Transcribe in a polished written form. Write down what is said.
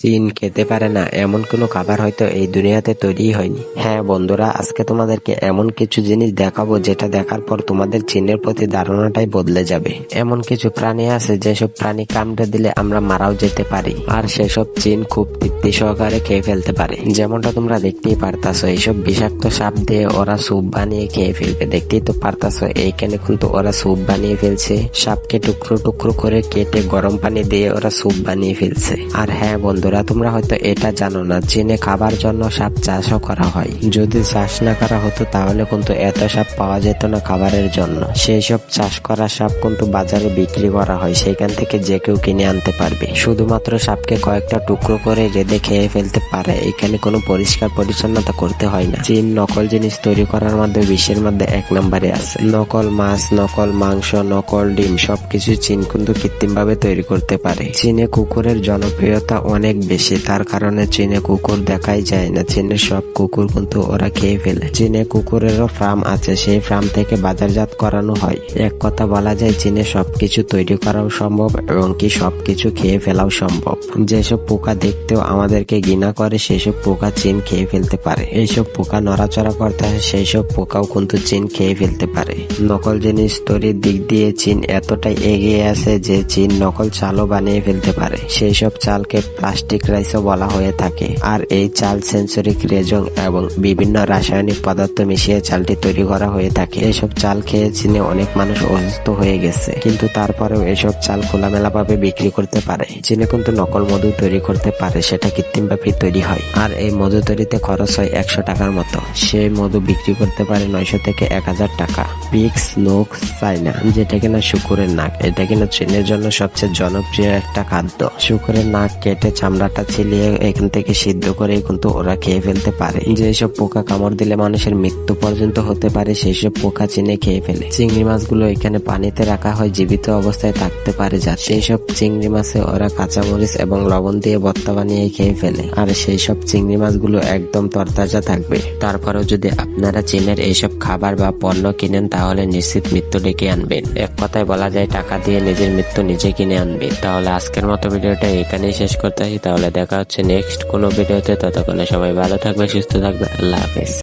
চীন খেতে পারে না এমন কোনো খাবার হয়তো এই দুনিয়াতে তৈরি হয়নি। হ্যাঁ বন্ধুরা, আজকে তোমাদেরকে এমন কিছু জিনিস দেখাবো যেটা দেখার পর তোমাদের চীনের প্রতি ধারণাটাই বদলে যাবে। এমন কিছু প্রাণী আছে যেসব প্রাণী কামড়ে দিলে আমরা মারাও যেতে পারি, আর সেসব চীন খুব তৃপ্তি সহকারে খেয়ে ফেলতে পারে। যেমনটা তোমরা দেখতেই পারতাছো, এইসব বিষাক্ত সাপ দিয়ে ওরা স্যুপ বানিয়ে খেয়ে ফেলবে। দেখতেই তো পারতাছো এইখানে কিন্তু ওরা স্যুপ বানিয়ে ফেলছে। সাপকে টুকরো টুকরো করে কেটে গরম পানি দিয়ে ওরা স্যুপ বানিয়ে ফেলছে। আর হ্যাঁ বন্ধুরা, তোমরা হয়তো এটা জানো না, চীনে খাবার জন্য সাপ চাষও করা হয়। যদি চাষ না করা হতো তাহলে কিন্তু এত সাপ পাওয়া যেত না খাবারের জন্য। সেই সব চাষ করা সাপ কিন্তু বাজারে বিক্রি করা হয়, সেখান থেকে যে কেউ কিনে আনতে পারবে। শুধুমাত্র সাপকে কয়েকটা টুকরো করে রেঁধে খেয়ে ফেলতে পারে, এখানে কোনো পরিষ্কার পরিচ্ছন্নতা করতে হয় না। চীন নকল জিনিস তৈরি করার মধ্যে বিশ্বের মধ্যে 1 নম্বরে আছে। নকল মাছ, নকল মাংস, নকল ডিম সবকিছু চীন কিন্তু কৃত্রিম ভাবে তৈরি করতে পারে। চীনে কুকুরের জনপ্রিয়তা অনেক বেশি, তার কারণে চীনে কুকুর দেখাই যায় না। চীনের সব কুকুর কিন্তু ওরা খেয়ে ফেলে। চীনে কুকুরেরও ফার্ম আছে, সেই ফার্ম থেকে বাজারজাত করানো হয়। এক কথা বলা যায়, চীনে সবকিছু তৈরি করাও সম্ভব এবং কি সবকিছু খেয়ে ফেলাও সম্ভব। যেসব পোকা দেখতেও আমাদেরকে ঘৃণা করে সেসব পোকা চীন খেয়ে ফেলতে পারে। এইসব পোকা নড়াচড়া করতে হয়, সেই সব পোকাও কিন্তু চীন খেয়ে ফেলতে পারে। নকল জিনিস তৈরির দিক দিয়ে চীন এতটাই এগিয়ে আছে যে চীন নকল চালও বানিয়ে ফেলতে পারে। সেই সব চালকে প্লাস্টিক রাইসও বলা হয়ে থাকে। আর এই চাল সেন্সরিক রেজং এবং বিভিন্ন রাসায়নিক পদার্থ মিশিয়ে চালটি তৈরি করা হয়ে থাকে। এইসব চাল খেয়ে চীনে অনেক মানুষ অসুস্থ হয়ে গেছে, কিন্তু তারপরেও এসব চাল খোলামেলা ভাবে বিক্রি করতে পারে। চীনে কিন্তু নকল মধু তৈরি করতে পারে, সেটা কৃত্রিম ভাবে তৈরি হয়। আর এই মধু তৈরিতে খরচ হয় 100 টাকার মতো। সেই মধু বিক্রি করতে পারে 900 থেকে 1000 টাকা। পিগস নোক চাইনা, যেটা কিনা শুকুরের নাক, এটা কিনা চীনের জন্য সবচেয়ে জনপ্রিয় একটা খাদ্য। শুকুরের নাক কেটে চামড়াটা ছিলিয়ে এখান থেকে সিদ্ধ করে কিন্তু ওরা খেয়ে ফেলতে পারে। যেসব পোকা কামড় দিলে মানুষের মৃত্যু পর্যন্ত হতে পারে সেই সব পোকা চীনে খেয়ে ফেলে। চিংড়ি মাছগুলো এখানে পানিতে রাখা হয় জীবিত অবস্থায় থাকতে পারে, যাতে সেই সব চিংড়ি মাছে ওরা কাঁচামরিচ এবং লবণ দিয়ে ভর্তা বানিয়ে খেয়ে ফেলে। আর সেই সব চিংড়ি মাছগুলো একদম তরতাজা থাকবে। তারপরেও যদি আপনারা চীনের এইসব খাবার বা পণ্য কিনেন তাহলে নিশ্চিত মৃত্যু ডেকে আনবেন। এক কথায় বলা যায়, টাকা দিয়ে নিজের মৃত্যু নিজে কিনে আনবে। তাহলে আজকের মতো ভিডিওটা এখানেই শেষ করতে হয়। তাহলে দেখা হচ্ছে নেক্সট কোনো ভিডিওতে। ততক্ষণে সবাই ভালো থাকবে, সুস্থ থাকবে। আল্লাহ হাফেজ।